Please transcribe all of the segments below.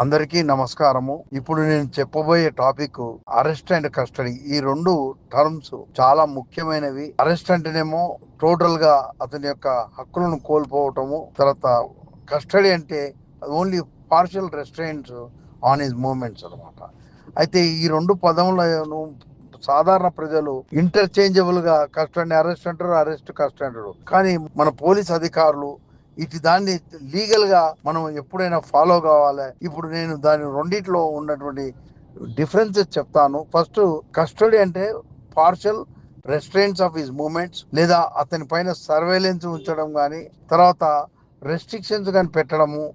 అందరికీ నమస్కారము. ఇప్పుడు నేను చెప్పబోయే టాపిక్ అరెస్ట్ అండ్ కస్టడీ. ఈ రెండు టర్మ్స్ చాలా ముఖ్యమైనవి. అరెస్ట్ అంటేనేమో టోటల్ గా అతని యొక్క హక్కులను కోల్పోవటము, తర్వాత కస్టడీ అంటే only partial restraints on his movements అనమాట. అయితే ఈ రెండు పదములను సాధారణ ప్రజలు ఇంటర్చేంజబుల్ గా కస్టడీ అరెస్ట్ అంటారు, అరెస్ట్ కస్టడీ అంటారు. కానీ మన పోలీస్ అధికారులు ఇటు దాన్ని లీగల్ గా మనం ఎప్పుడైనా ఫాలో కావాలి. ఇప్పుడు నేను దాని రెండిట్లో ఉన్నటువంటి డిఫరెన్సెస్ చెప్తాను. ఫస్ట్, కస్టడీ అంటే పార్షల్ రెస్ట్రైంట్స్ ఆఫ్ హిస్ మూమెంట్స్, లేదా అతని పైన సర్వేలెన్స్ ఉంచడం కానీ, తర్వాత రెస్ట్రిక్షన్స్ కానీ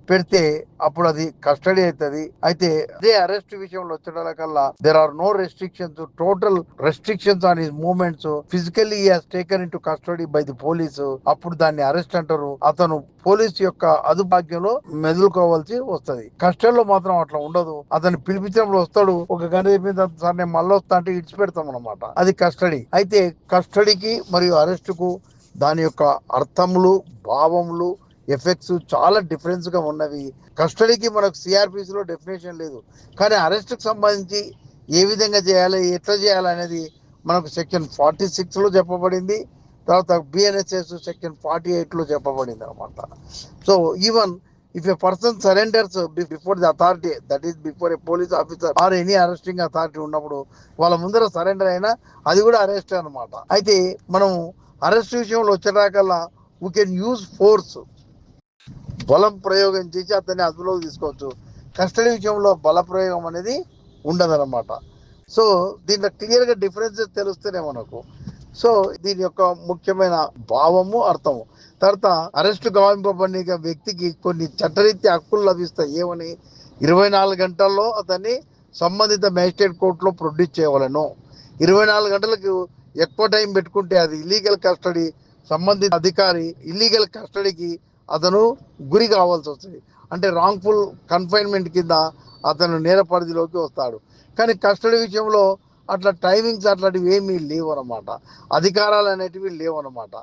పెడితే అప్పుడు అది కస్టడీ అవుతుంది. అయితే అదే అరెస్ట్ విషయంలో వచ్చేటకల్లా there are no restrictions, total restrictions on his movements. Physically he has taken in to custody by the police. అప్పుడు దాన్ని అరెస్ట్ అంటారు. అతను పోలీస్ యొక్క అదుభాగ్యంలో మెదులుకోవాల్సి వస్తది. కస్టడీలో మాత్రం అట్లా ఉండదు. అతన్ని పిలిపించినప్పుడు వస్తాడు, ఒక గంట అయిపోయిన తర్వాత సార్ నేను మళ్ళీ వస్తా అంటే ఇడిచిపెడతాం అనమాట. అది కస్టడీ. అయితే కస్టడీకి మరియు అరెస్ట్ కు దాని యొక్క అర్థములు, భావములు, ఎఫెక్ట్స్ చాలా డిఫరెన్స్ గా ఉన్నవి. కస్టడీకి మనకు సిఆర్పిసిలో డెఫినేషన్ లేదు, కానీ అరెస్ట్ కు సంబంధించి ఏ విధంగా చేయాలి, ఎట్లా చేయాలి అనేది మనకు సెక్షన్ 46 లో చెప్పబడింది. తర్వాత బిఎన్ఎస్ఎస్ సెక్షన్ 48 లో చెప్పబడింది అనమాట. So even if a person surrenders before the authority, that is before a police officer or any arresting authority ఉన్నప్పుడు వాళ్ళ ముందర సరెండర్ అయినా అది కూడా అరెస్ట్ అనమాట. అయితే మనం అరెస్ట్ విషయంలో వచ్చేటాకల్లా వీ కెన్ యూజ్ ఫోర్స్, బలం ప్రయోగం చేసి అతన్ని అదుపులోకి తీసుకోవచ్చు. కస్టడీ విషయంలో బల ప్రయోగం అనేది ఉండదన్నమాట. సో దీంట్లో క్లియర్గా డిఫరెన్సెస్ తెలుస్తేనే మనకు. సో దీని యొక్క ముఖ్యమైన భావము, అర్థము. తర్వాత అరెస్ట్ గావింపబడిన వ్యక్తికి కొన్ని చట్టరీత్యా హక్కులు లభిస్తాయి. ఏమని? 24 గంటల్లో అతన్ని సంబంధిత మేజిస్ట్రేట్ కోర్టులో ప్రొడ్యూస్ చేయవలను. 24 గంటలకు ఎక్కువ టైం పెట్టుకుంటే అది ఇల్లీగల్ కస్టడీ. సంబంధిత అధికారి ఇల్లీగల్ కస్టడీకి అతను గురి కావాల్సి వస్తుంది. అంటే రాంగ్ఫుల్ కన్ఫైన్మెంట్ కింద అతను నేర పరిధిలోకి వస్తాడు. కానీ కస్టడీ విషయంలో అట్లా టైమింగ్స్ అట్లాంటివి ఏమీ లేవు అనమాట, అధికారాలు అనేటివి లేవు అనమాట.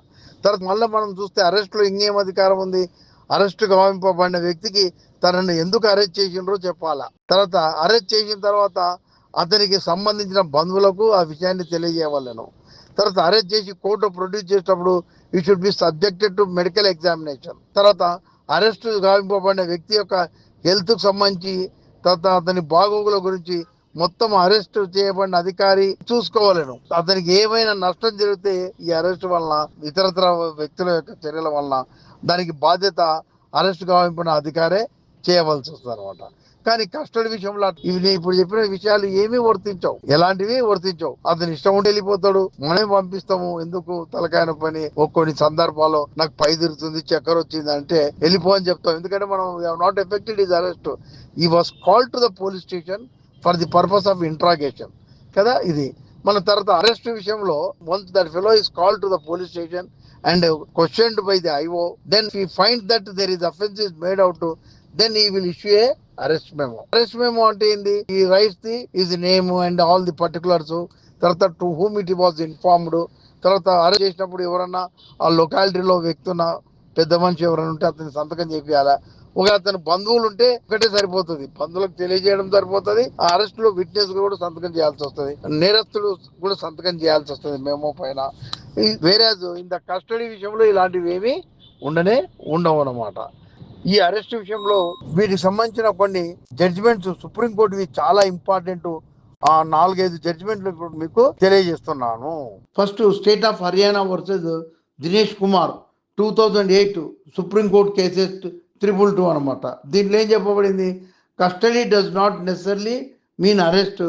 తర్వాత మళ్ళీ మనం చూస్తే అరెస్ట్లో ఇంకేం అధికారం ఉంది? అరెస్ట్ గావింపబడిన వ్యక్తికి తనను ఎందుకు అరెస్ట్ చేసిండ్రో చెప్పాలా. తర్వాత అరెస్ట్ చేసిన తర్వాత అతనికి సంబంధించిన బంధువులకు ఆ విషయాన్ని తెలియజేయవలను. తర్వాత అరెస్ట్ చేసి కోర్టు ప్రొడ్యూస్ చేసేటప్పుడు ఈ should be subjected to medical examination. తర్వాత అరెస్ట్ గావింపబడిన వ్యక్తి యొక్క హెల్త్కు సంబంధించి, తర్వాత అతని బాగోగుల గురించి మొత్తం అరెస్ట్ చేయబడిన అధికారి చూసుకోవాలను. అతనికి ఏమైనా నష్టం జరిగితే ఈ అరెస్ట్ వలన, ఇతరత్ర వ్యక్తుల యొక్క చర్యల వలన దానికి బాధ్యత అరెస్ట్ గావింపబడిన అధికారే చేయవలసి వస్తుంది అనమాట. కానీ కస్టడీ విషయంలో ఇవి ఇప్పుడు చెప్పిన విషయాలు ఏమీ వర్తించవు, ఎలాంటివి వర్తించవు. అతని ఇష్టం ఉంటే వెళ్ళిపోతాడు, మనమే పంపిస్తాము. ఎందుకు తలకాయన పని? కొన్ని సందర్భాల్లో నాకు పై తిరుగుతుంది, చక్కెర వచ్చింది అంటే వెళ్ళిపో అని చెప్తాం. ఎందుకంటే మనం నాట్ ఎఫెక్టెడ్ ఇస్ అరెస్ట్. ఈ was called to the police station for the purpose of interrogation కదా. ఇది మన తర్వాత అరెస్ట్ విషయంలో once that fellow is called to the police station and questioned by the IO, then we find that there is offense is made out to, then he will issue a arrest memo. Arrest memo అంటే ఏంది? he writes the his name and all the particulars, తర్వాత to whom it was informed. తర్వాత arrest చేసినప్పుడు ఎవరన్నా ఆ లొకాలిటీలో వ్యక్తి ఉన్న పెద్ద మనిషి ఎవరైనా ఉంటే అతని సంతకం చేపియాలా. ఒక అతని బంధువులు ఉంటే ఒకటే సరిపోతుంది, బంధువులకు తెలియజేయడం సరిపోతుంది. ఆ అరెస్ట్ లో విట్నెస్ కూడా సంతకం చేయాల్సి వస్తుంది, నేరస్తుడు కూడా సంతకం చేయాల్సి వస్తుంది మెమో పైన. వేరే ఇన్ ద కస్టడీ విషయంలో ఇలాంటివి ఏమీ ఉండవు అన్నమాట. ఈ అరెస్ట్ విషయంలో వీటికి సంబంధించిన కొన్ని జడ్జిమెంట్స్ సుప్రీంకోర్టువి చాలా ఇంపార్టెంట్. ఆ 4-5 జడ్జిమెంట్లు ఇప్పుడు మీకు తెలియజేస్తున్నాను. First, state of Haryana versus Dinesh Kumar 2008 supreme court cases 222 అనమాట. దీంట్లో ఏం చెప్పబడింది? Custody does not necessarily mean arrest.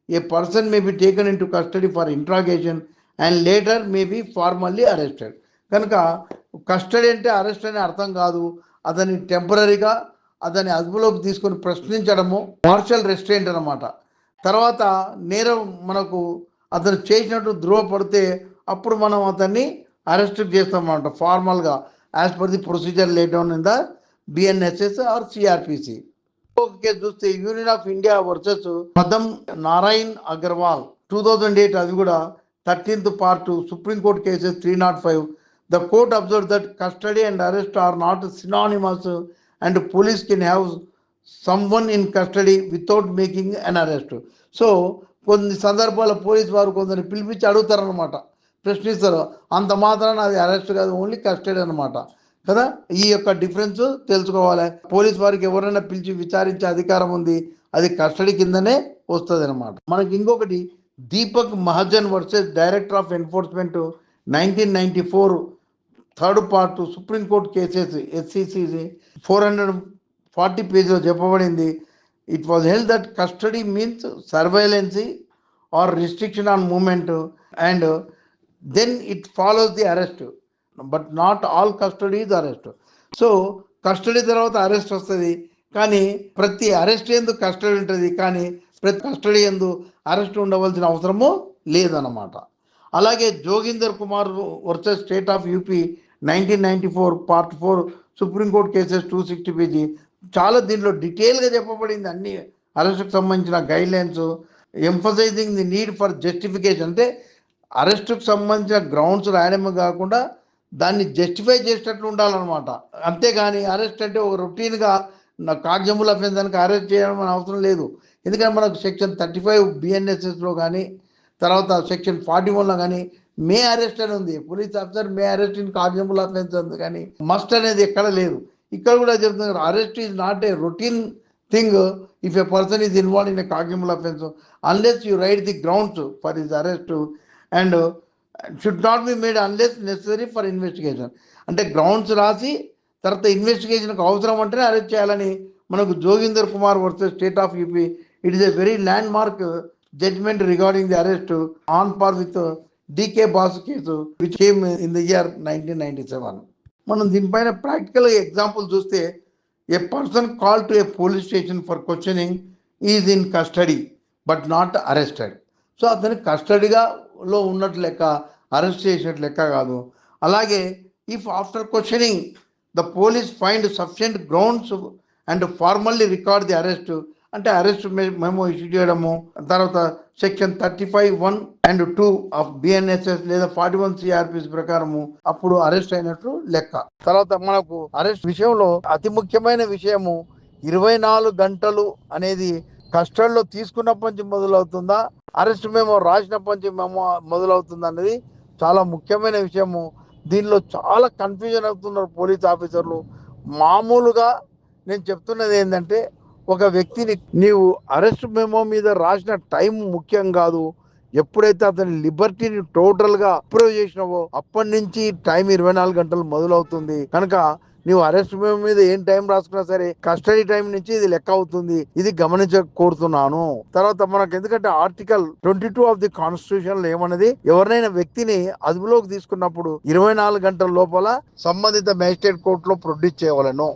A person may be taken in to custody for interrogation and later may be formally arrested. కనుక కస్టడీ అంటే అరెస్ట్ అనే అర్థం కాదు. అతన్ని టెంపరీగా అతని అదుపులోకి తీసుకొని ప్రశ్నించడము పార్షియల్ రెస్ట్రెయింట్ అనమాట. తర్వాత నేరం మనకు అతను చేసినట్టు ధృవపడితే అప్పుడు మనం అతన్ని అరెస్ట్ చేస్తామన్నమాట ఫార్మల్గా, as per the procedure laid down in the BNSS or CRPC. Case చూస్తే Union of India versus Madan Narayan Agarwal 2008, అది కూడా 13th part, supreme court cases 305. The court observed that custody and arrest are not synonymous and police can have someone in custody without making an arrest. So కొన్ని సందర్భాల్లో police వారు కొందరిని పిలిపించి అడుగుతారనమాట, ప్రశ్నిస్తారు. అంత మాత్రాన అది అరెస్ట్ కాదు, ఓన్లీ కస్టడీ అనమాట కదా. ఈ యొక్క డిఫరెన్స్ తెలుసుకోవాలి. పోలీస్ వారికి ఎవరైనా పిలిచి విచారించే అధికారం ఉంది, అది కస్టడీ కిందనే వస్తుంది అనమాట. మనకి ఇంకొకటి Deepak Mahajan versus director of enforcement 1994 third part supreme court cases SCC 440 పేజీలో చెప్పబడింది. It was held that custody means surveillance or restriction on movement and then it follows the arrest, but not all custody is arrest. So custody తర్వాత arrest వస్తుంది, కానీ ప్రతి arrest ఎందుకు custody ఉంటుంది, కానీ ప్రతి కస్టడీ ఎందు అరెస్ట్ ఉండవలసిన అవసరము లేదన్నమాట. అలాగే Joginder Kumar versus state of UP 1994 part 4 supreme court cases 260 page. చాలా దీంట్లో డీటెయిల్గా చెప్పబడింది అన్ని అరెస్ట్కి సంబంధించిన guide lines, emphasising the need for justification. అంటే అరెస్ట్కి సంబంధించిన గ్రౌండ్స్ రాయడమే కాకుండా దాన్ని జస్టిఫై చేసేటట్లు ఉండాలన్నమాట. అంతేగాని అరెస్ట్ అంటే ఒక రొటీన్గా కాగ్జంబుల్ అఫెన్స్ దానికి అరెస్ట్ చేయడం అని అవసరం లేదు. ఎందుకంటే మనకు సెక్షన్ 35 బిఎన్ఎస్ఎస్లో కానీ, తర్వాత సెక్షన్ 41లో కానీ మే అరెస్ట్ అని ఉంది. Police officer may arrest in cognizable offence ఉంది, కానీ మస్ట్ అనేది ఎక్కడ లేదు. ఇక్కడ కూడా చెప్తున్నారు, arrest is not a routine thing if a person is involve in a cognizable offence unless you write the grounds for his arrest and should not be made unless necessary for investigation. అంటే grounds రాసి తర్వాత ఇన్వెస్టిగేషన్కి అవసరం అంటేనే arrest చేయాలని మనకు Joginder Kumar versus state of UP. It is a very landmark judgment regarding the arrest on par with DK Basu case which came in the year 1997. మనం దీనిపైన ప్రాక్టికల్ ఎగ్జాంపుల్ చూస్తే, a person call to a police station for questioning is in custody but not arrested. So అతని కస్టడీలో ఉన్నట్లు లెక్క, arrest చేసినట్లు లెక్క కాదు. అలాగే if after questioning the police find sufficient grounds and formally record the arrest, అంటే అరెస్ట్ మెమో ఇష్యూ చేయడము, తర్వాత సెక్షన్ 35(1) and 2 ఆఫ్ బిఎన్ఎస్ఎస్ లేదా 41 సిఆర్పిసి ప్రకారము అప్పుడు అరెస్ట్ అయినట్లు లెక్క. తర్వాత మనకు అరెస్ట్ విషయంలో అతి ముఖ్యమైన విషయము 24 గంటలు అనేది కస్టడీలో తీసుకున్నప్పటి నుంచి మొదలవుతుందా, అరెస్ట్ మెమో రాసినప్పటి నుంచి మెమో మొదలవుతుందా అనేది చాలా ముఖ్యమైన విషయము. దీనిలో చాలా కన్ఫ్యూజన్ అవుతున్నారు పోలీస్ ఆఫీసర్లు. మామూలుగా నేను చెప్తున్నది ఏంటంటే, ఒక వ్యక్తిని నీవు అరెస్ట్ మెమో మీద రాసిన టైం ముఖ్యం కాదు, ఎప్పుడైతే అతని లిబర్టీని టోటల్గా అప్రూవ్ చేసినావో అప్పటి నుంచి టైం 24 గంటలు మొదలవుతుంది. కనుక నీవు అరెస్ట్ మెమో మీద ఏం టైం రాసుకున్నా సరే కస్టడీ టైం నుంచి ఇది లెక్క అవుతుంది. ఇది గమనించకూడుతున్నాను. తర్వాత మనకు ఎందుకంటే ఆర్టికల్ 22 ఆఫ్ ది కాన్స్టిట్యూషన్ లో ఏమన్నది, ఎవరినైనా వ్యక్తిని అదుపులోకి తీసుకున్నప్పుడు 24 గంటల లోపల సంబంధిత మేజిస్ట్రేట్ కోర్టులో ప్రొడ్యూస్ చేయవలను.